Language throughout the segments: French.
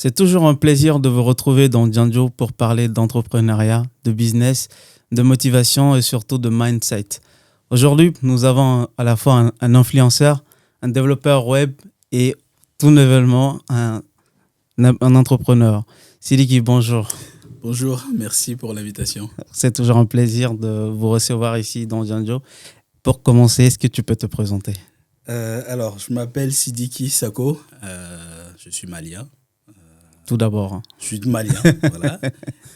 C'est toujours un plaisir de vous retrouver dans Djanjo pour parler d'entrepreneuriat, de business, de motivation et surtout de mindset. Aujourd'hui, nous avons à la fois un influenceur, un développeur web et tout nouvellement un entrepreneur. Sidiki, bonjour. Bonjour, merci pour l'invitation. C'est toujours un plaisir de vous recevoir ici dans Djanjo. Pour commencer, est-ce que tu peux te présenter? Alors, je m'appelle Sidiki Sako, je suis malien. Tout d'abord. Je suis malien, voilà.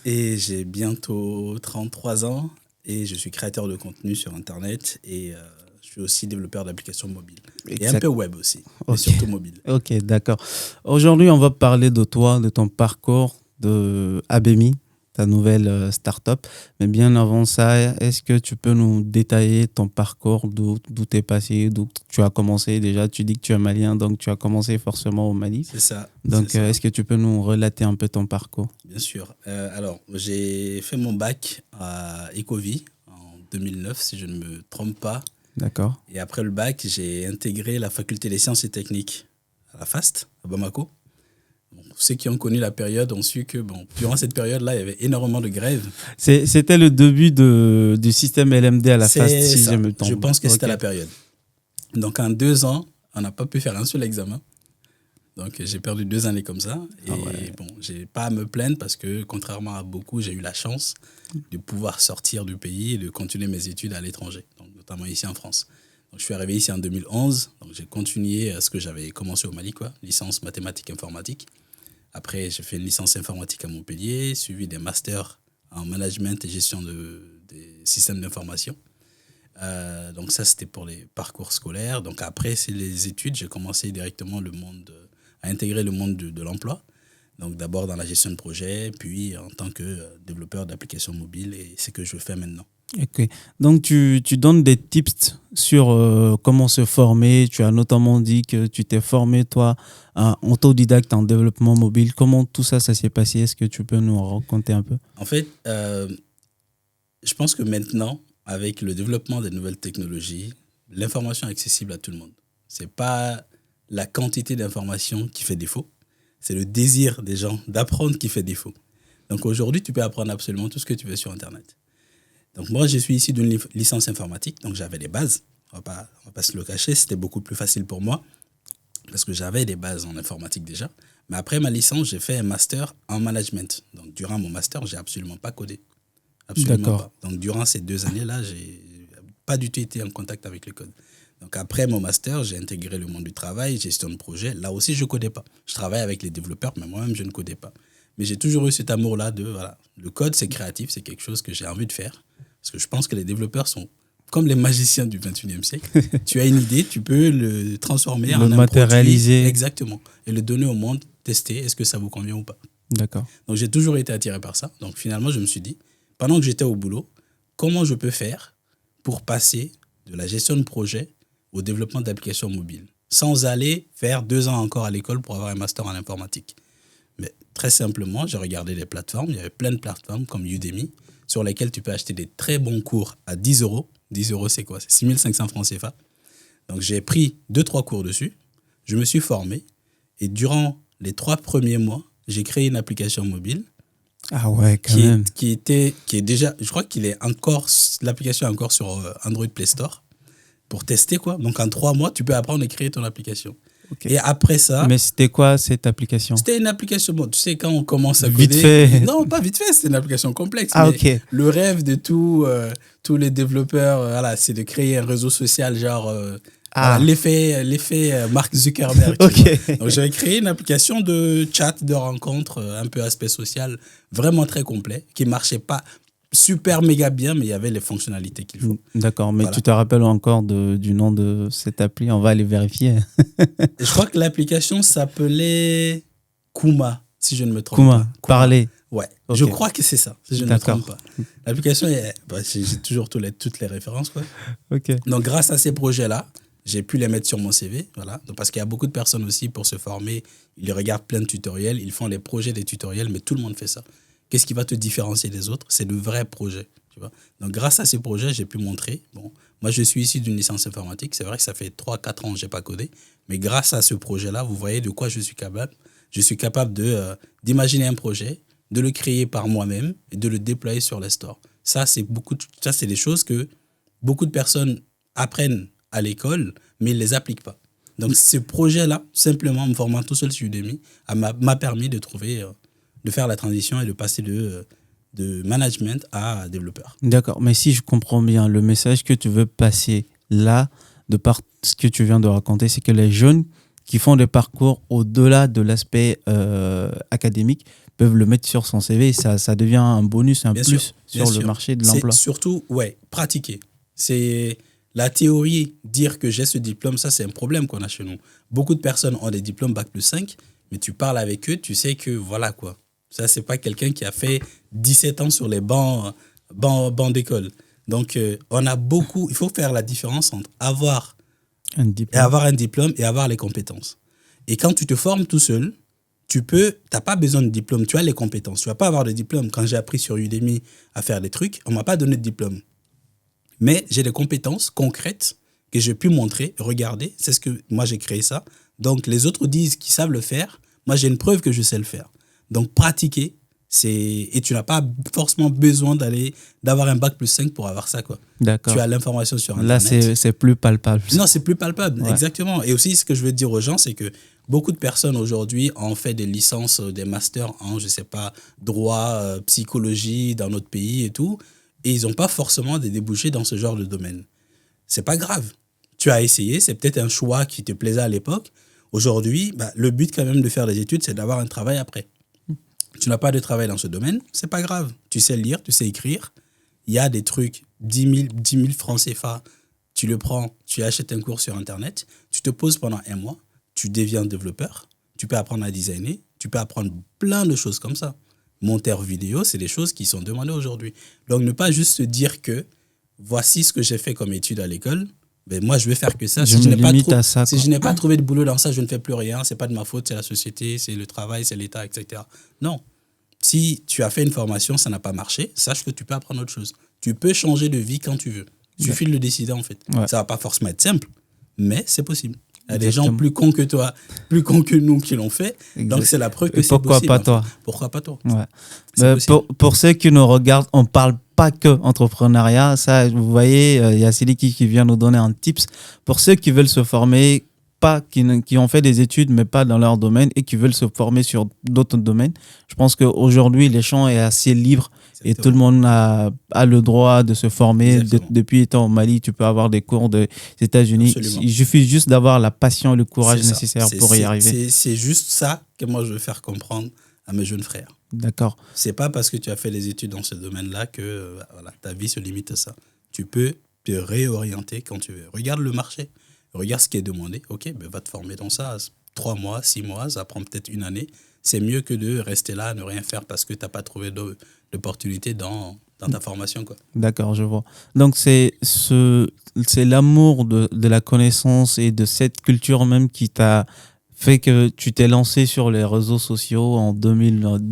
Et j'ai bientôt 33 ans et je suis créateur de contenu sur Internet et je suis aussi développeur d'applications mobiles. Et un peu web aussi, mais surtout mobile. Ok, d'accord. Aujourd'hui, on va parler de toi, de ton parcours, de Abemi, ta nouvelle start-up. Mais bien avant ça, est-ce que tu peux nous détailler ton parcours, d'où tu es passé, d'où tu as commencé déjà? Tu dis que tu es malien, donc tu as commencé forcément au Mali. C'est ça. Donc, est-ce que tu peux nous relater un peu ton parcours? Bien sûr. Alors, j'ai fait mon bac à Ecovie en 2009, si je ne me trompe pas. D'accord. Et après le bac, j'ai intégré la faculté des sciences et techniques à la FAST, à Bamako. Bon, ceux qui ont connu la période ont su que durant cette période-là, il y avait énormément de grèves. C'était le début du système LMD à la FAST, si je me trompe. Je pense que c'était la période. Donc en 2 ans, on n'a pas pu faire un seul examen. Donc j'ai perdu 2 années comme ça. Et je n'ai pas à me plaindre parce que contrairement à beaucoup, j'ai eu la chance de pouvoir sortir du pays et de continuer mes études à l'étranger, donc notamment ici en France. Donc je suis arrivé ici en 2011. Donc j'ai continué ce que j'avais commencé au Mali, licence mathématiques informatique. Après, j'ai fait une licence informatique à Montpellier, suivi des masters en management et gestion des systèmes d'information. Donc ça, c'était pour les parcours scolaires. Donc après, c'est les études. J'ai commencé directement à intégrer le monde de l'emploi. Donc d'abord dans la gestion de projet, puis en tant que développeur d'applications mobiles, et c'est ce que je fais maintenant. Ok. Donc tu donnes des tips sur comment se former. Tu as notamment dit que tu t'es formé, toi, en autodidacte en développement mobile. Comment tout ça s'est passé? Est-ce que tu peux nous raconter un peu? En fait, je pense que maintenant, avec le développement des nouvelles technologies, l'information est accessible à tout le monde. Ce n'est pas la quantité d'informations qui fait défaut, c'est le désir des gens d'apprendre qui fait défaut. Donc aujourd'hui, tu peux apprendre absolument tout ce que tu veux sur Internet. Donc moi, je suis issu d'une licence informatique, donc j'avais les bases. On va pas se le cacher, c'était beaucoup plus facile pour moi parce que j'avais des bases en informatique déjà. Mais après ma licence, j'ai fait un master en management. Donc durant mon master, j'ai absolument pas codé. Absolument pas. Donc durant ces 2 années-là, j'ai pas du tout été en contact avec le code. Donc après mon master, j'ai intégré le monde du travail, gestion de projet. Là aussi, je ne codais pas. Je travaillais avec les développeurs, mais moi-même, je ne codais pas. Mais j'ai toujours eu cet amour-là le code, c'est créatif, c'est quelque chose que j'ai envie de faire. Parce que je pense que les développeurs sont comme les magiciens du 21e siècle. Tu as une idée, tu peux le transformer en un matérialiser. Produit. Exactement. Et le donner au monde, tester, est-ce que ça vous convient ou pas. D'accord. Donc j'ai toujours été attiré par ça. Donc finalement, je me suis dit, pendant que j'étais au boulot, comment je peux faire pour passer de la gestion de projet au développement d'applications mobiles, sans aller faire 2 ans encore à l'école pour avoir un master en informatique. Mais très simplement, j'ai regardé les plateformes. Il y avait plein de plateformes comme Udemy, sur lesquelles tu peux acheter des très bons cours à 10 euros. 10 euros, c'est quoi? C'est 6500 francs CFA. Donc j'ai pris 2-3 cours dessus. Je me suis formé. Et durant les 3 premiers mois, j'ai créé une application mobile. Ah ouais, quand même. Qui est déjà, je crois l'application est encore sur Android Play Store pour tester, quoi. Donc en 3 mois, tu peux apprendre à créer ton application. Okay. Et après ça... Mais c'était quoi cette application? C'était une application, tu sais, quand on commence à coder... Vite fait. Non, pas vite fait, c'est une application complexe. Ah, mais ok. Le rêve de tous les développeurs, c'est de créer un réseau social, genre... l'effet Mark Zuckerberg. Okay. Donc j'avais créé une application de chat, de rencontre, un peu aspect social, vraiment très complet, qui marchait pas super méga bien, mais il y avait les fonctionnalités qu'il faut. D'accord, mais tu te rappelles encore du nom de cette appli? On va aller vérifier. Je crois que l'application s'appelait Kuma, si je ne me trompe pas. Kuma. Parler. Ouais, okay. Je crois que c'est ça, si je ne me trompe pas. L'application, j'ai toujours toutes les références, quoi. Okay. Donc grâce à ces projets-là, j'ai pu les mettre sur mon CV, voilà. Donc, parce qu'il y a beaucoup de personnes aussi, pour se former, ils regardent plein de tutoriels, ils font les projets des tutoriels, mais tout le monde fait ça. Qu'est-ce qui va te différencier des autres? C'est de vrais projets, tu vois. Donc, grâce à ces projets, j'ai pu montrer. Moi, je suis issu d'une licence informatique. C'est vrai que ça fait 3-4 ans que je n'ai pas codé. Mais grâce à ce projet-là, vous voyez de quoi je suis capable. Je suis capable d'imaginer un projet, de le créer par moi-même et de le déployer sur les stores. Ça, c'est des choses que beaucoup de personnes apprennent à l'école, mais ils ne les appliquent pas. Donc, ce projet-là, simplement, en me formant tout seul sur Udemy, m'a permis de faire la transition et de passer de management à développeur. D'accord, mais si je comprends bien, le message que tu veux passer là, de par ce que tu viens de raconter, c'est que les jeunes qui font des parcours au-delà de l'aspect académique peuvent le mettre sur son CV et ça devient un bonus, un Bien plus sûr, sur le marché de l'emploi. C'est surtout, pratiquer. C'est la théorie, dire que j'ai ce diplôme, ça c'est un problème qu'on a chez nous. Beaucoup de personnes ont des diplômes Bac+5, mais tu parles avec eux, tu sais que voilà quoi. Ça, c'est pas quelqu'un qui a fait 17 ans sur les bancs d'école. Donc, il faut faire la différence entre avoir un diplôme et avoir les compétences. Et quand tu te formes tout seul, tu n'as pas besoin de diplôme, tu as les compétences. Tu ne vas pas avoir de diplôme. Quand j'ai appris sur Udemy à faire des trucs, on ne m'a pas donné de diplôme. Mais j'ai des compétences concrètes que j'ai pu montrer, regarder. C'est ce que moi, j'ai créé ça. Donc, les autres disent qu'ils savent le faire. Moi, j'ai une preuve que je sais le faire. Donc, pratiquer, et tu n'as pas forcément besoin d'avoir un Bac+5 pour avoir ça, quoi. D'accord. Tu as l'information sur Internet. Là, c'est plus palpable. Non, c'est plus palpable, Ouais. exactement. Et aussi, ce que je veux dire aux gens, c'est que beaucoup de personnes aujourd'hui ont fait des licences, des masters en, je sais pas, droit, psychologie dans notre pays et tout, et ils n'ont pas forcément des débouchés dans ce genre de domaine. C'est pas grave. Tu as essayé, c'est peut-être un choix qui te plaisait à l'époque. Aujourd'hui, le but quand même de faire des études, c'est d'avoir un travail après. Tu n'as pas de travail dans ce domaine, c'est pas grave. Tu sais lire, tu sais écrire. Il y a des trucs, 10 000 francs CFA, tu le prends, tu achètes un cours sur Internet, tu te poses pendant un mois, tu deviens développeur, tu peux apprendre à designer, tu peux apprendre plein de choses comme ça. Monteur vidéo, c'est des choses qui sont demandées aujourd'hui. Donc, ne pas juste se dire que voici ce que j'ai fait comme étude à l'école, ben moi, je vais faire que ça. Si je n'ai pas trouvé de boulot dans ça, je ne fais plus rien. Ce n'est pas de ma faute, c'est la société, c'est le travail, c'est l'État, etc. Non. Si tu as fait une formation, ça n'a pas marché, sache que tu peux apprendre autre chose. Tu peux changer de vie quand tu veux. Il suffit de le décider, en fait. Ouais. Ça ne va pas forcément être simple, mais c'est possible. Il y a des gens plus cons que toi, plus cons que nous qui l'ont fait. Donc, c'est la preuve que c'est possible. Pourquoi pas toi Ouais. Pour ceux qui nous regardent, on ne parle pas que entrepreneuriat. Ça, vous voyez, il y a Siliki qui vient nous donner un tips. Pour ceux qui veulent se former, qui ont fait des études, mais pas dans leur domaine et qui veulent se former sur d'autres domaines, je pense qu'aujourd'hui, le champ est assez libre. Et tout le monde a le droit de se former. Depuis étant au Mali, tu peux avoir des cours des États-Unis. Absolument. Il suffit juste d'avoir la passion et le courage nécessaire pour y arriver. C'est juste ça que moi, je veux faire comprendre à mes jeunes frères. D'accord. C'est pas parce que tu as fait des études dans ce domaine-là que ta vie se limite à ça. Tu peux te réorienter quand tu veux. Regarde le marché. Regarde ce qui est demandé. OK, va te former dans ça. 3 mois, 6 mois, ça prend peut-être une année. C'est mieux que de rester là, ne rien faire parce que tu n'as pas trouvé d'opportunité dans ta formation, quoi. D'accord, je vois. Donc, c'est l'amour de la connaissance et de cette culture même qui t'a fait que tu t'es lancé sur les réseaux sociaux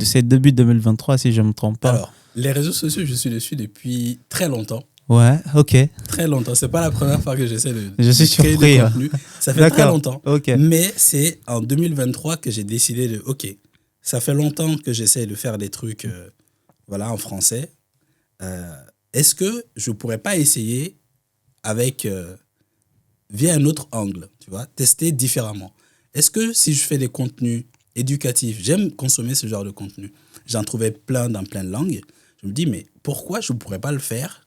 c'est début 2023, si je ne me trompe pas. Alors, les réseaux sociaux, je suis dessus depuis très longtemps. Ouais, ok. Très longtemps. C'est pas la première fois que j'essaie de créer des contenus. Ça fait très longtemps. Okay. Mais c'est en 2023 que j'ai décidé de... OK, ça fait longtemps que j'essaie de faire des trucs en français. Est-ce que je pourrais pas essayer via un autre angle, tu vois, tester différemment? Est-ce que si je fais des contenus éducatifs, j'aime consommer ce genre de contenu. J'en trouvais plein dans plein de langues. Je me dis, mais pourquoi je ne pourrais pas le faire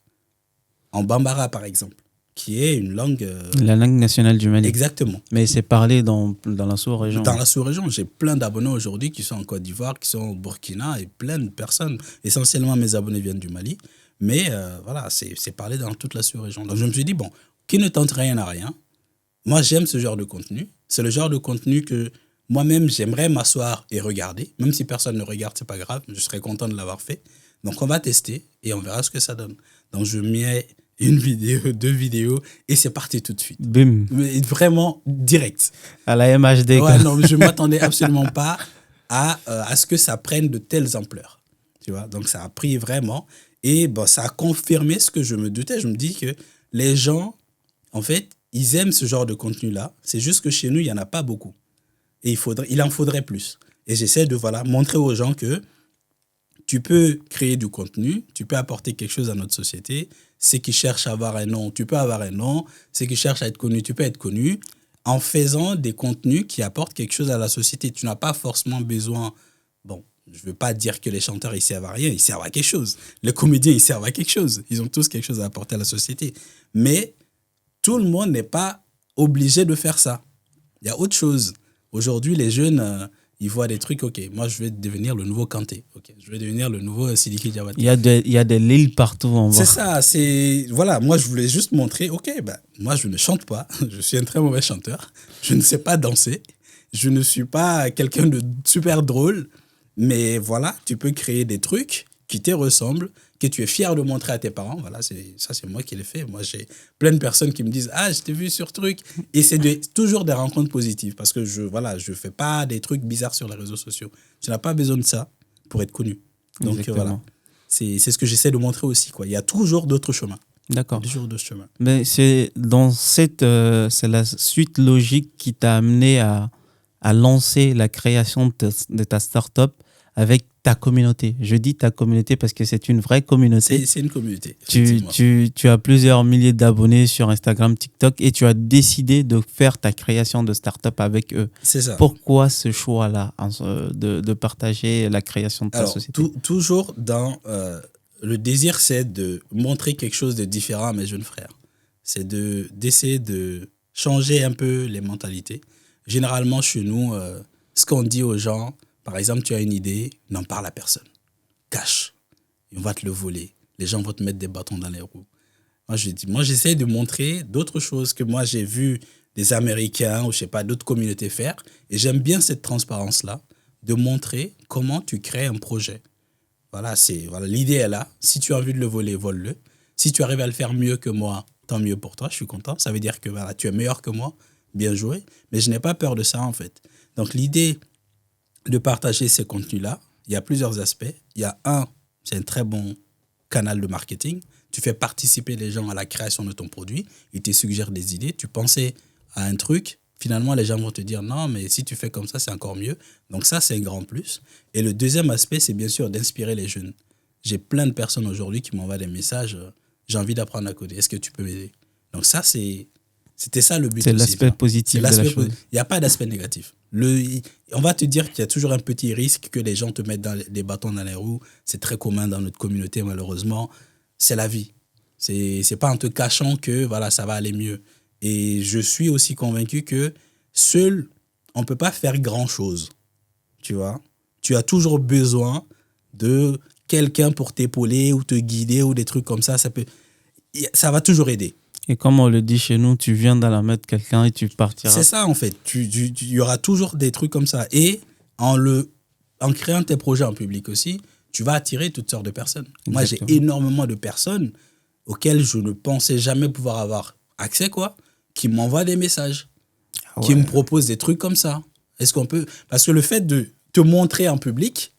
en Bambara, par exemple, qui est une langue... La langue nationale du Mali. Exactement. Mais c'est parlé dans la sous-région. Dans la sous-région, j'ai plein d'abonnés aujourd'hui qui sont en Côte d'Ivoire, qui sont au Burkina, et plein de personnes. Essentiellement, mes abonnés viennent du Mali. Mais c'est parlé dans toute la sous-région. Donc, je me suis dit, bon, qui ne tente rien à rien. Moi, j'aime ce genre de contenu. C'est le genre de contenu que moi-même, j'aimerais m'asseoir et regarder. Même si personne ne regarde, c'est pas grave. Je serais content de l'avoir fait. Donc, on va tester et on verra ce que ça donne. Donc, je mets une vidéo, 2 vidéos et c'est parti tout de suite. Bim. Vraiment direct. À la MHD. Ouais, non, je ne m'attendais absolument pas à ce que ça prenne de telles ampleurs. Tu vois? Donc, ça a pris vraiment. Et ça a confirmé ce que je me doutais. Je me dis que les gens, en fait, ils aiment ce genre de contenu-là. C'est juste que chez nous, il n'y en a pas beaucoup. Et il en faudrait plus. Et j'essaie de montrer aux gens que tu peux créer du contenu, tu peux apporter quelque chose à notre société. Ceux qui cherchent à avoir un nom, tu peux avoir un nom. Ceux qui cherchent à être connu, tu peux être connu en faisant des contenus qui apportent quelque chose à la société. Tu n'as pas forcément besoin... Bon, je ne veux pas dire que les chanteurs, ils servent à rien, ils servent à quelque chose. Les comédiens, ils servent à quelque chose. Ils ont tous quelque chose à apporter à la société. Mais tout le monde n'est pas obligé de faire ça. Il y a autre chose. Aujourd'hui, les jeunes, ils voient des trucs, ok, moi je vais devenir le nouveau Kanté, ok, je vais devenir le nouveau Sidiki Diabaté. Il y a des Lil partout en bas. C'est ça, voilà, moi je voulais juste montrer, ok, moi je ne chante pas, je suis un très mauvais chanteur, je ne sais pas danser, je ne suis pas quelqu'un de super drôle, mais voilà, tu peux créer des trucs qui te ressemblent, que tu es fier de montrer à tes parents. Voilà, c'est moi qui l'ai fait. Moi, j'ai plein de personnes qui me disent « Ah, je t'ai vu sur truc ». Et c'est toujours des rencontres positives parce que je fais pas des trucs bizarres sur les réseaux sociaux. Tu n'as pas besoin de ça pour être connu. Donc voilà, c'est ce que j'essaie de montrer aussi, quoi. Il y a toujours d'autres chemins. D'accord. Toujours d'autres chemins. Mais c'est la suite logique qui t'a amené à lancer la création de ta start-up avec ta communauté. Je dis ta communauté parce que c'est une vraie communauté. C'est une communauté. Tu as plusieurs milliers d'abonnés sur Instagram, TikTok et tu as décidé de faire ta création de start-up avec eux. C'est ça. Pourquoi ce choix-là de partager la création de ta société? Toujours dans le désir, c'est de montrer quelque chose de différent à mes jeunes frères. C'est d'essayer de changer un peu les mentalités. Généralement, chez nous, ce qu'on dit aux gens, par exemple, tu as une idée, n'en parle à personne. Cache. On va te le voler. Les gens vont te mettre des bâtons dans les roues. Moi, j'essaie de montrer d'autres choses que moi, j'ai vu des Américains ou je sais pas, d'autres communautés faire. Et j'aime bien cette transparence-là, de montrer comment tu crées un projet. Voilà, l'idée est là. Si tu as envie de le voler, vole-le. Si tu arrives à le faire mieux que moi, tant mieux pour toi, je suis content. Ça veut dire que tu es meilleur que moi, bien joué. Mais je n'ai pas peur de ça, en fait. Donc, l'idée de partager ces contenus-là, il y a plusieurs aspects. Il y a c'est un très bon canal de marketing. Tu fais participer les gens à la création de ton produit. Ils te suggèrent des idées. Tu pensais à un truc. Finalement, les gens vont te dire non, mais si tu fais comme ça, c'est encore mieux. Donc ça, c'est un grand plus. Et le deuxième aspect, c'est bien sûr d'inspirer les jeunes. J'ai plein de personnes aujourd'hui qui m'envoient des messages. J'ai envie d'apprendre à coder. Est-ce que tu peux m'aider? Donc ça, c'était ça le but. C'est l'aspect positif de la chose. Il n'y a pas d'aspect négatif. On va te dire qu'il y a toujours un petit risque que les gens te mettent des bâtons dans les roues. C'est très commun dans notre communauté, malheureusement. C'est la vie. C'est pas en te cachant que voilà, ça va aller mieux. Et je suis aussi convaincu que seul, on ne peut pas faire grand-chose. Tu vois? Tu as toujours besoin de quelqu'un pour t'épauler ou te guider ou des trucs comme ça. Ça va toujours aider. Et comme on le dit chez nous, tu viens dans la mettre quelqu'un et tu partiras. C'est ça, en fait. Il y aura toujours des trucs comme ça. Et en créant tes projets en public aussi, tu vas attirer toutes sortes de personnes. Exactement. Moi, j'ai énormément de personnes auxquelles je ne pensais jamais pouvoir avoir accès, qui m'envoient des messages, qui me proposent des trucs comme ça. Est-ce qu'on peut... Parce que le fait de te montrer en public,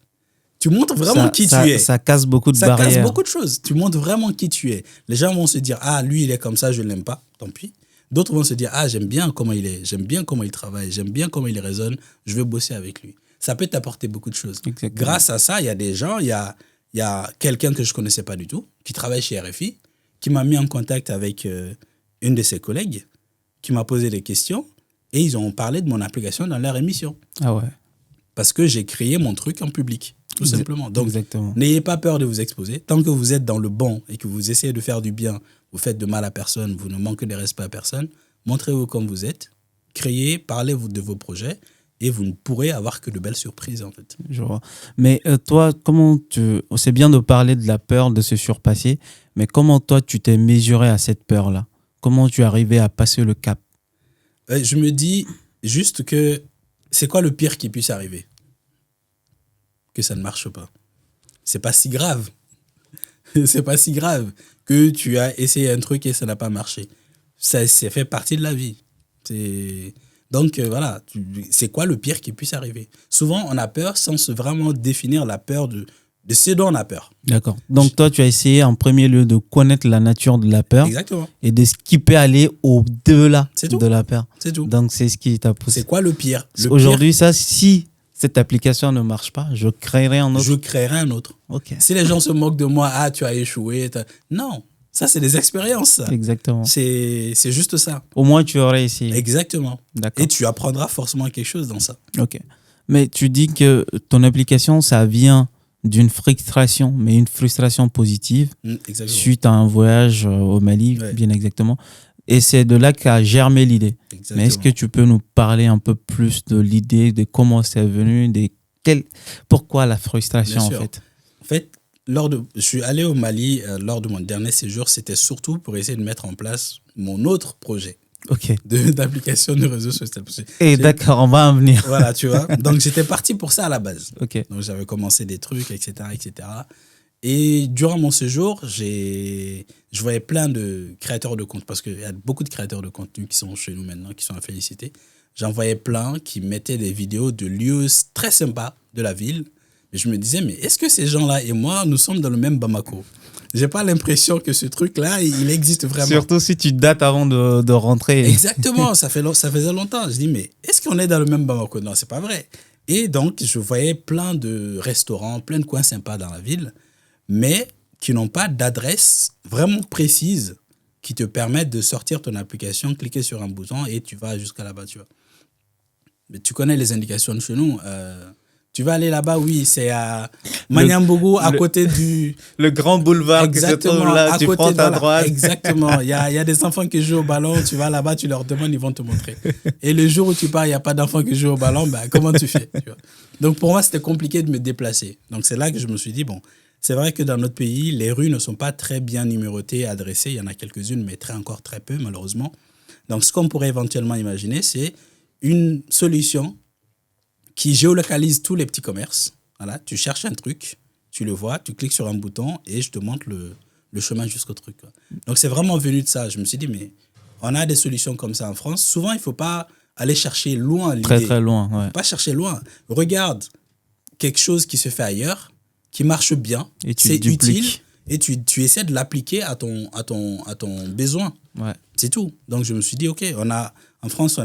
tu montres vraiment qui tu es. Ça casse beaucoup de barrières. Ça casse beaucoup de choses. Tu montres vraiment qui tu es. Les gens vont se dire, ah, lui, il est comme ça, je ne l'aime pas, tant pis. D'autres vont se dire, ah, j'aime bien comment il est, j'aime bien comment il travaille, j'aime bien comment il raisonne, je veux bosser avec lui. Ça peut t'apporter beaucoup de choses. Exactement. Grâce à ça, il y a des gens, il y a quelqu'un que je ne connaissais pas du tout, qui travaille chez RFI, qui m'a mis en contact avec une de ses collègues, qui m'a posé des questions, et ils ont parlé de mon application dans leur émission. Ah ouais. Parce que j'ai créé mon truc en public. Tout simplement. Donc, n'ayez pas peur de vous exposer. Tant que vous êtes dans le bon et que vous essayez de faire du bien, vous faites de mal à personne, vous ne manquez de respect à personne, montrez-vous comme vous êtes, créez, parlez-vous de vos projets et vous ne pourrez avoir que de belles surprises, en fait. Je vois. Mais toi, c'est bien de parler de la peur de se surpasser, mais comment toi, tu t'es mesuré à cette peur-là? Comment tu es arrivé à passer le cap? Je me dis juste que c'est quoi le pire qui puisse arriver? Que ça ne marche pas. C'est pas si grave. C'est pas si grave que tu as essayé un truc et ça n'a pas marché. Ça fait partie de la vie. Donc voilà, c'est quoi le pire qui puisse arriver? Souvent, on a peur sans vraiment définir la peur de ce dont on a peur. D'accord. Donc toi, tu as essayé en premier lieu de connaître la nature de la peur. Exactement. Et de ce qui peut aller au-delà de la peur. C'est tout. Donc c'est ce qui t'a poussé. C'est quoi le pire? Aujourd'hui, ça, si cette application ne marche pas, je créerai un autre. Je créerai un autre. Ok. Si les gens se moquent de moi, ah, tu as échoué. Non, ça, c'est des expériences. Ça. Exactement. C'est juste ça. Au moins, tu aurais essayé. Exactement. D'accord. Et tu apprendras forcément quelque chose dans ça. Ok. Mais tu dis que ton application, ça vient d'une frustration, mais une frustration positive, Exactement. suite à un voyage au Mali, Ouais. bien exactement. Et c'est de là qu'a germé l'idée. Exactement. Mais est-ce que tu peux nous parler un peu plus de l'idée, de comment c'est venu, pourquoi la frustration Bien en sûr. fait? En fait, je suis allé au Mali lors de mon dernier séjour. C'était surtout pour essayer de mettre en place mon autre projet Ok. d'application de réseaux sociaux. Et d'accord, on va en venir. Voilà, tu vois. Donc, j'étais parti pour ça à la base. Ok. Donc, j'avais commencé des trucs, etc., etc. Et durant mon séjour, je voyais plein de créateurs de comptes, parce qu'il y a beaucoup de créateurs de contenu qui sont chez nous maintenant, qui sont à féliciter. J'en voyais plein qui mettaient des vidéos de lieux très sympas de la ville. Mais je me disais, mais est-ce que ces gens-là et moi, nous sommes dans le même Bamako? J'ai pas l'impression que ce truc-là, il existe vraiment. Surtout si tu dates avant de rentrer. Exactement, ça faisait longtemps. Je dis, mais est-ce qu'on est dans le même Bamako? Non, c'est pas vrai. Et donc, je voyais plein de restaurants, plein de coins sympas dans la ville, mais qui n'ont pas d'adresse vraiment précise qui te permettent de sortir ton application, cliquer sur un bouton et tu vas jusqu'à là-bas, tu vois. Mais tu connais les indications de chez nous. Tu vas aller là-bas, oui, c'est à Maniambougou, à côté du... Le grand boulevard qui se trouve là, tu prends ta droite. Exactement. Il y a des enfants qui jouent au ballon, tu vas là-bas, tu leur demandes, ils vont te montrer. Et le jour où tu pars, il n'y a pas d'enfants qui jouent au ballon, ben, comment tu fais, tu vois? Donc pour moi, c'était compliqué de me déplacer. Donc c'est là que je me suis dit, bon, c'est vrai que dans notre pays, les rues ne sont pas très bien numérotées, adressées. Il y en a quelques-unes, mais encore très peu, malheureusement. Donc ce qu'on pourrait éventuellement imaginer, c'est une solution qui géolocalise tous les petits commerces. Voilà, tu cherches un truc, tu le vois, tu cliques sur un bouton et je te montre le chemin jusqu'au truc, quoi. Donc c'est vraiment venu de ça. Je me suis dit, mais on a des solutions comme ça en France. Souvent, il ne faut pas aller chercher loin l'idée. Très très loin, ouais. Pas chercher loin. Regarde quelque chose qui se fait ailleurs, qui marche bien, Et tu c'est dupliques. utile, et tu essaies de l'appliquer à ton besoin. Ouais. C'est tout. Donc je me suis dit, ok, en France,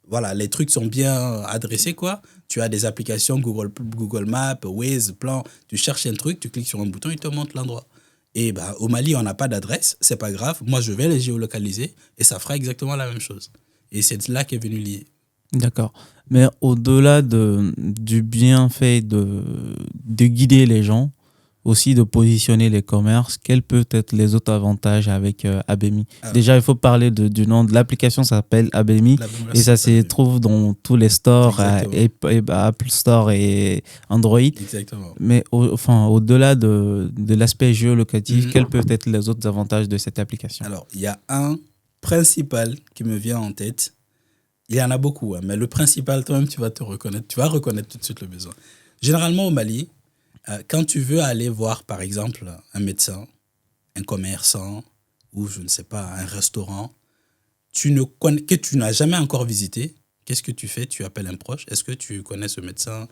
voilà, les trucs sont bien adressés, quoi. Tu as des applications Google Maps, Waze, Plan. Tu cherches un truc, tu cliques sur un bouton, il te montre l'endroit. Et bah, au Mali, on n'a pas d'adresse, c'est pas grave. Moi, je vais les géolocaliser et ça fera exactement la même chose. Et c'est de là qu'est venue l'idée. D'accord. Mais au-delà du bienfait de guider les gens, aussi de positionner les commerces, quels peuvent être les autres avantages avec Abemi? Déjà, il faut parler du nom de l'application, ça s'appelle Abemi, et ça se trouve dans tous les stores, Apple Store et Android. Exactement. Mais au-delà de l'aspect géolocatif, quels peuvent être les autres avantages de cette application? Alors, il y a un principal qui me vient en tête. Il y en a beaucoup, hein, mais le principal, toi-même, tu vas reconnaître tout de suite le besoin. Généralement, au Mali, quand tu veux aller voir, par exemple, un médecin, un commerçant ou, je ne sais pas, un restaurant que tu n'as jamais encore visité, qu'est-ce que tu fais? Tu appelles un proche. Est-ce que tu connais ce médecin?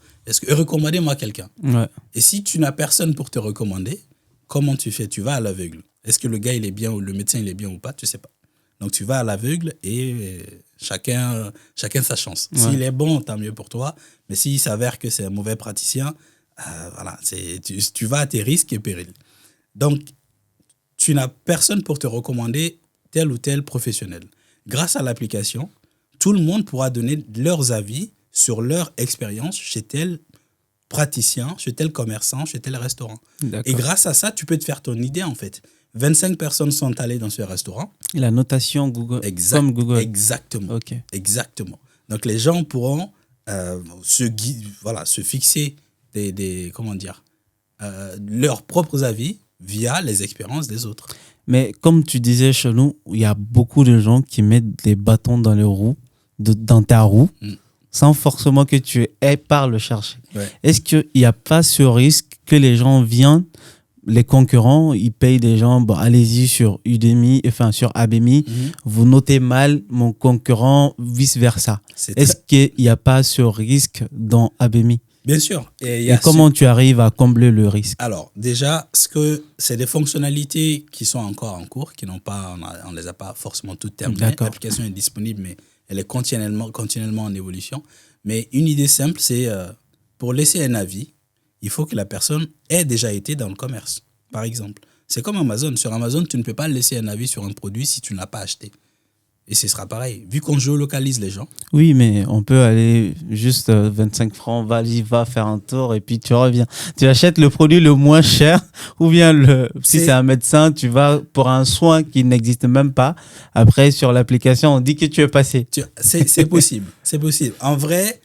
Recommandez-moi quelqu'un. Ouais. Et si tu n'as personne pour te recommander, comment tu fais? Tu vas à l'aveugle. Est-ce que le gars, il est bien ou le médecin, il est bien ou pas? Tu ne sais pas. Donc, tu vas à l'aveugle et chacun sa chance. Ouais. S'il est bon, tant mieux pour toi. Mais s'il s'avère que c'est un mauvais praticien, voilà, tu vas à tes risques et périls. Donc, tu n'as personne pour te recommander tel ou tel professionnel. Grâce à l'application, tout le monde pourra donner leurs avis sur leur expérience chez tel praticien, chez tel commerçant, chez tel restaurant. D'accord. Et grâce à ça, tu peux te faire ton idée, en fait. 25 personnes sont allées dans ce restaurant. Et la notation Google, comme Google. Exactement. Ok. Exactement. Donc, les gens pourront se fixer leurs propres avis via les expériences des autres. Mais comme tu disais chez nous, il y a beaucoup de gens qui mettent des bâtons dans les roues, dans ta roue, sans forcément que tu aies par le chercher. Ouais. Est-ce qu'il n'y a pas ce risque que les gens viennent, les concurrents, ils payent des gens, bon, allez-y sur Udemy, enfin sur Abemi, vous notez mal mon concurrent, vice-versa. Est-ce qu'il n'y a pas ce risque dans Abemi? Bien sûr. Et comment tu arrives à combler le risque? Alors, déjà, c'est des fonctionnalités qui sont encore en cours, on ne les a pas forcément toutes terminées. L'application est disponible, mais elle est continuellement en évolution. Mais une idée simple, c'est pour laisser un avis, il faut que la personne ait déjà été dans le commerce, par exemple. C'est comme Amazon. Sur Amazon, tu ne peux pas laisser un avis sur un produit si tu ne l'as pas acheté. Et ce sera pareil. Vu qu'on géolocalise les gens. Oui, mais on peut aller juste 25 francs, va faire un tour et puis tu reviens. Tu achètes le produit le moins cher ou bien si c'est un médecin, tu vas pour un soin qui n'existe même pas. Après, sur l'application, on dit que tu es passé. C'est possible. C'est possible. En vrai,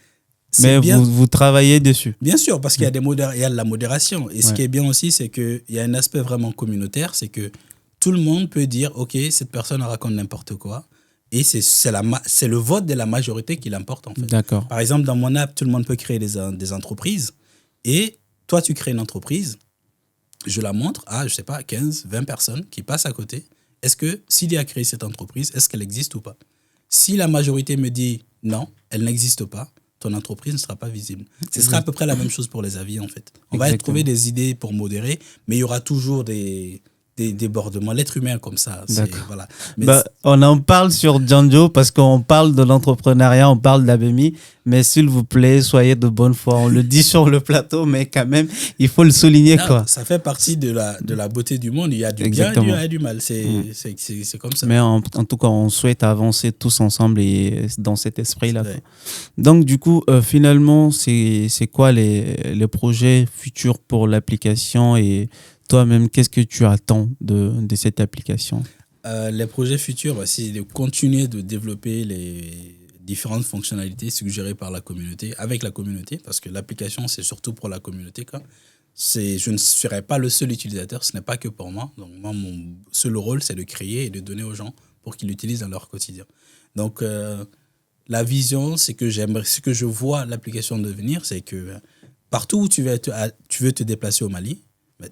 mais bien. Vous travaillez dessus. Bien sûr, parce qu'il y a, il y a de la modération. Et ce qui est bien aussi, c'est qu'il y a un aspect vraiment communautaire. C'est que tout le monde peut dire, OK, cette personne raconte n'importe quoi. Et c'est le vote de la majorité qui l'importe, en fait. D'accord. Par exemple, dans mon app, tout le monde peut créer des entreprises. Et toi, tu crées une entreprise. Je la montre à, je sais pas, 15, 20 personnes qui passent à côté. Est-ce que, s'il a créé cette entreprise, est-ce qu'elle existe ou pas? Si la majorité me dit non, elle n'existe pas, ton entreprise ne sera pas visible. Ce sera à peu près la même chose pour les avis, en fait. On va trouver des idées pour modérer, mais il y aura toujours des débordements. L'être humain comme ça. Voilà. On en parle sur Djanjo parce qu'on parle de l'entrepreneuriat, on parle d'ABMI, mais s'il vous plaît, soyez de bonne foi. On le dit sur le plateau, mais quand même, il faut le souligner. Quoi. Ça fait partie de la beauté du monde. Il y a du bien et il y a du mal. C'est comme ça. Mais en tout cas, on souhaite avancer tous ensemble et dans cet esprit-là. Donc, du coup, finalement, c'est quoi les projets futurs pour l'application et toi-même, qu'est-ce que tu attends de cette application? Les projets futurs, c'est de continuer de développer les différentes fonctionnalités suggérées par la communauté, avec la communauté, parce que l'application, c'est surtout pour la communauté. Je ne serai pas le seul utilisateur, ce n'est pas que pour moi. Donc, moi, mon seul rôle, c'est de créer et de donner aux gens pour qu'ils l'utilisent dans leur quotidien. Donc, la vision, ce que je vois l'application devenir, c'est que partout où tu veux te déplacer au Mali,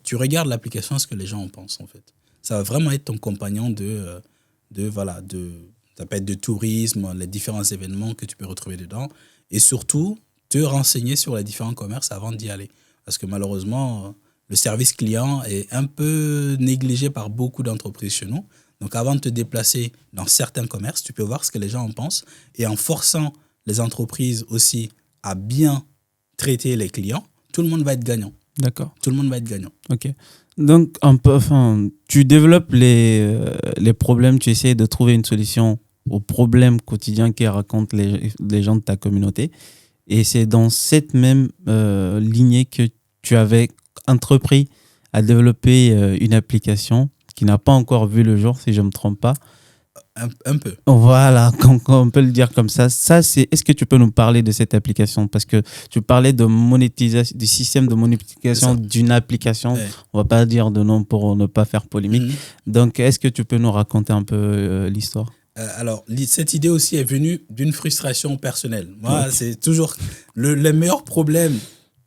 tu regardes l'application, ce que les gens en pensent, en fait. Ça va vraiment être ton compagnon ça peut être de tourisme, les différents événements que tu peux retrouver dedans. Et surtout, te renseigner sur les différents commerces avant d'y aller. Parce que malheureusement, le service client est un peu négligé par beaucoup d'entreprises chez nous. Donc, avant de te déplacer dans certains commerces, tu peux voir ce que les gens en pensent. Et en forçant les entreprises aussi à bien traiter les clients, tout le monde va être gagnant. D'accord. Tout le monde va être gagnant. Ok. Donc, tu développes les problèmes, tu essaies de trouver une solution aux problèmes quotidiens que racontent les gens de ta communauté. Et c'est dans cette même lignée que tu avais entrepris à développer une application qui n'a pas encore vu le jour, si je ne me trompe pas. Un peu. Voilà, on peut le dire comme ça. Est-ce que tu peux nous parler de cette application? Parce que tu parlais de monétisation, du système de monétisation d'une application. Ouais. On ne va pas dire de nom pour ne pas faire polémique. Donc, est-ce que tu peux nous raconter un peu l'histoire? Alors, cette idée aussi est venue d'une frustration personnelle. Moi, c'est toujours les meilleurs problèmes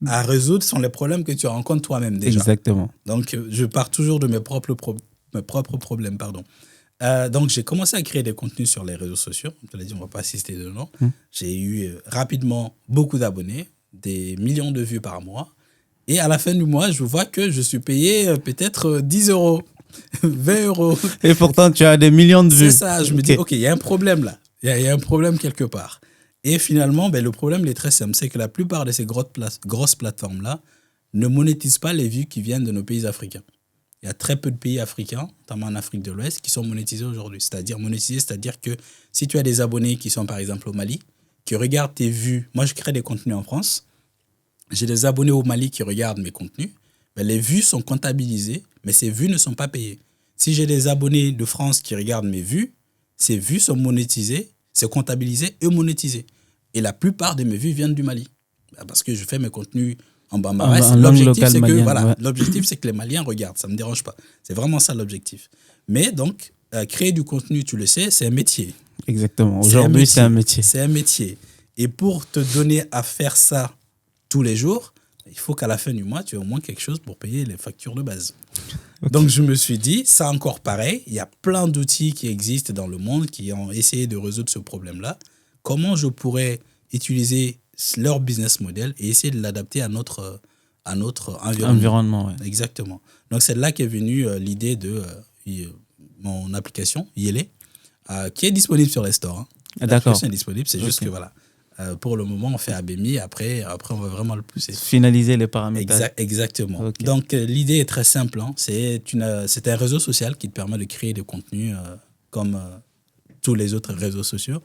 à résoudre sont les problèmes que tu rencontres toi-même déjà. Exactement. Donc, je pars toujours de mes propres problèmes. Donc, j'ai commencé à créer des contenus sur les réseaux sociaux. Je l'ai dit, on ne va pas citer de nom. J'ai eu rapidement beaucoup d'abonnés, des millions de vues par mois. Et à la fin du mois, je vois que je suis payé peut-être 10 €, 20 €. Et pourtant, tu as des millions de vues. C'est ça. Je me dis, OK, il y a un problème là. Il y a un problème quelque part. Et finalement, le problème il est très simple. C'est que la plupart de ces grosses plateformes-là ne monétisent pas les vues qui viennent de nos pays africains. Il y a très peu de pays africains, notamment en Afrique de l'Ouest, qui sont monétisés aujourd'hui. C'est-à-dire que si tu as des abonnés qui sont par exemple au Mali, qui regardent tes vues, moi je crée des contenus en France, j'ai des abonnés au Mali qui regardent mes contenus, les vues sont comptabilisées, mais ces vues ne sont pas payées. Si j'ai des abonnés de France qui regardent mes vues, ces vues sont monétisées, c'est comptabilisé et monétisé. Et la plupart de mes vues viennent du Mali. Parce que je fais mes contenus en bambara. L'objectif, c'est que les Maliens regardent. Ça ne me dérange pas. C'est vraiment ça l'objectif. Mais donc, créer du contenu, tu le sais, c'est un métier. Exactement. Aujourd'hui, c'est un métier. C'est un métier. Et pour te donner à faire ça tous les jours, il faut qu'à la fin du mois, tu aies au moins quelque chose pour payer les factures de base. Okay. Donc, je me suis dit, ça encore pareil, il y a plein d'outils qui existent dans le monde qui ont essayé de résoudre ce problème-là. Comment je pourrais utiliser leur business model et essayer de l'adapter à notre environnement. Ouais. Exactement. Donc, c'est là qu'est venue l'idée de mon application, Yélé, qui est disponible sur les stores. Hein. L'application est disponible, c'est juste que voilà. Pour le moment, on fait ABMI. Après, on va vraiment le pousser. Finaliser les paramètres. Exactement. Okay. Donc, l'idée est très simple. Hein. C'est un réseau social qui te permet de créer des contenus comme tous les autres réseaux sociaux.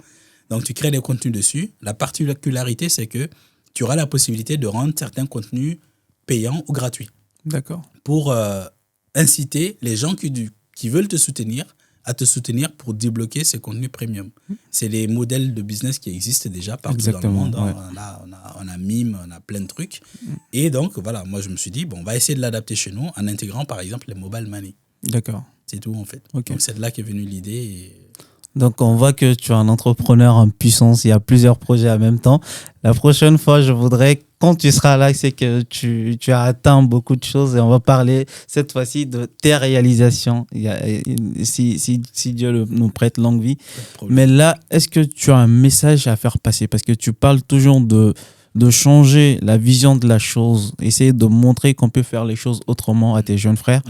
Donc, tu crées des contenus dessus. La particularité, c'est que tu auras la possibilité de rendre certains contenus payants ou gratuits. D'accord. Pour inciter les gens qui veulent te soutenir à te soutenir pour débloquer ces contenus premium. C'est les modèles de business qui existent déjà partout dans le monde. Ouais. On a Mime, on a plein de trucs. Et donc, voilà, moi, je me suis dit, bon, on va essayer de l'adapter chez nous en intégrant, par exemple, les mobile money. D'accord. C'est tout, en fait. Okay. Donc, c'est de là qu'est venue l'idée. Donc, on voit que tu es un entrepreneur en puissance. Il y a plusieurs projets en même temps. La prochaine fois, je voudrais, quand tu seras là, c'est que tu as atteint beaucoup de choses et on va parler cette fois-ci de tes réalisations. Si Dieu nous prête longue vie. Mais là, est-ce que tu as un message à faire passer? Parce que tu parles toujours de changer la vision de la chose, essayer de montrer qu'on peut faire les choses autrement à tes jeunes frères.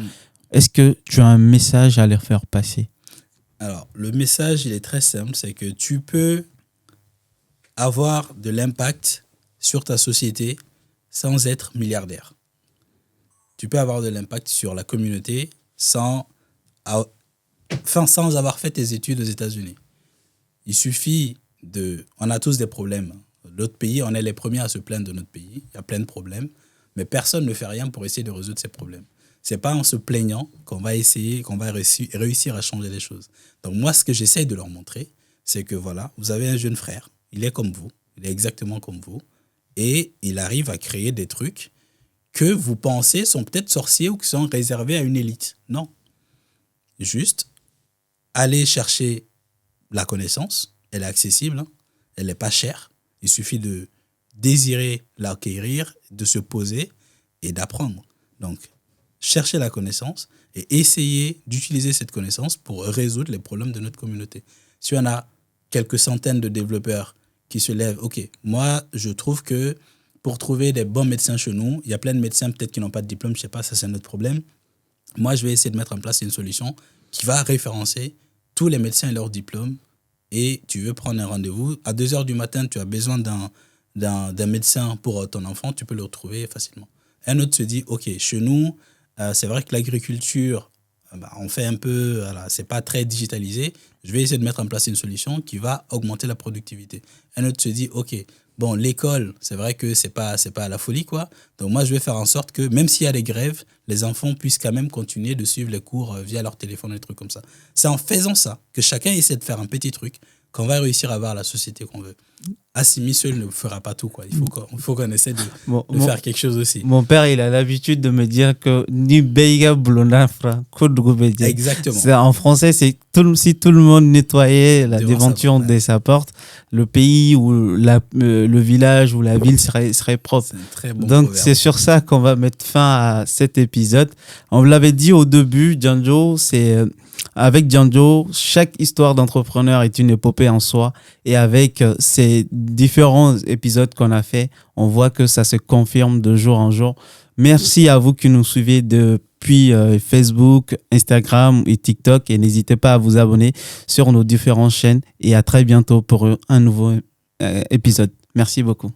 Est-ce que tu as un message à leur faire passer? Alors, le message, il est très simple, c'est que tu peux avoir de l'impact sur ta société sans être milliardaire. Tu peux avoir de l'impact sur la communauté sans avoir fait tes études aux États-Unis. Il suffit on a tous des problèmes. L'autre pays, on est les premiers à se plaindre de notre pays. Il y a plein de problèmes, mais personne ne fait rien pour essayer de résoudre ces problèmes. C'est pas en se plaignant qu'on va réussir à changer les choses. Donc moi, ce que j'essaie de leur montrer, c'est que voilà, vous avez un jeune frère, il est comme vous, il est exactement comme vous, et il arrive à créer des trucs que vous pensez sont peut-être sorciers ou qui sont réservés à une élite. Non. Juste, allez chercher la connaissance, elle est accessible, elle n'est pas chère, il suffit de désirer l'acquérir, de se poser et d'apprendre. Donc, chercher la connaissance et essayer d'utiliser cette connaissance pour résoudre les problèmes de notre communauté. Si on a quelques centaines de développeurs qui se lèvent, ok, moi, je trouve que pour trouver des bons médecins chez nous, il y a plein de médecins peut-être qui n'ont pas de diplôme, je ne sais pas, ça c'est notre problème. Moi, je vais essayer de mettre en place une solution qui va référencer tous les médecins et leurs diplômes. Et tu veux prendre un rendez-vous, à 2h du matin, tu as besoin d'un médecin pour ton enfant, tu peux le retrouver facilement. Un autre se dit, ok, chez nous, c'est vrai que l'agriculture, on fait un peu, voilà, c'est pas très digitalisé. Je vais essayer de mettre en place une solution qui va augmenter la productivité. Un autre se dit, ok, bon, l'école, c'est vrai que c'est pas à la folie, quoi. Donc moi, je vais faire en sorte que même s'il y a des grèves, les enfants puissent quand même continuer de suivre les cours via leur téléphone, des trucs comme ça. C'est en faisant ça que chacun essaie de faire un petit truc qu'on va réussir à avoir la société qu'on veut. Assimi seul ne fera pas tout, quoi. Il faut qu'on essaie de faire quelque chose aussi. Mon père, il a l'habitude de me dire que ni beiga blonafra kodgobedia. Exactement. En français, c'est si tout le monde nettoyait la devanture de sa porte, le pays ou le village ou la ville serait propre. C'est un très bon Donc, proverbe. c'est sur ça qu'on va mettre fin à cet épisode. On vous l'avait dit au début, Djanjo, avec Djanjo, chaque histoire d'entrepreneur est une épopée en soi. Et avec ces différents épisodes qu'on a fait, on voit que ça se confirme de jour en jour. Merci à vous qui nous suivez depuis Facebook, Instagram et TikTok. Et n'hésitez pas à vous abonner sur nos différentes chaînes. Et à très bientôt pour un nouveau épisode. Merci beaucoup.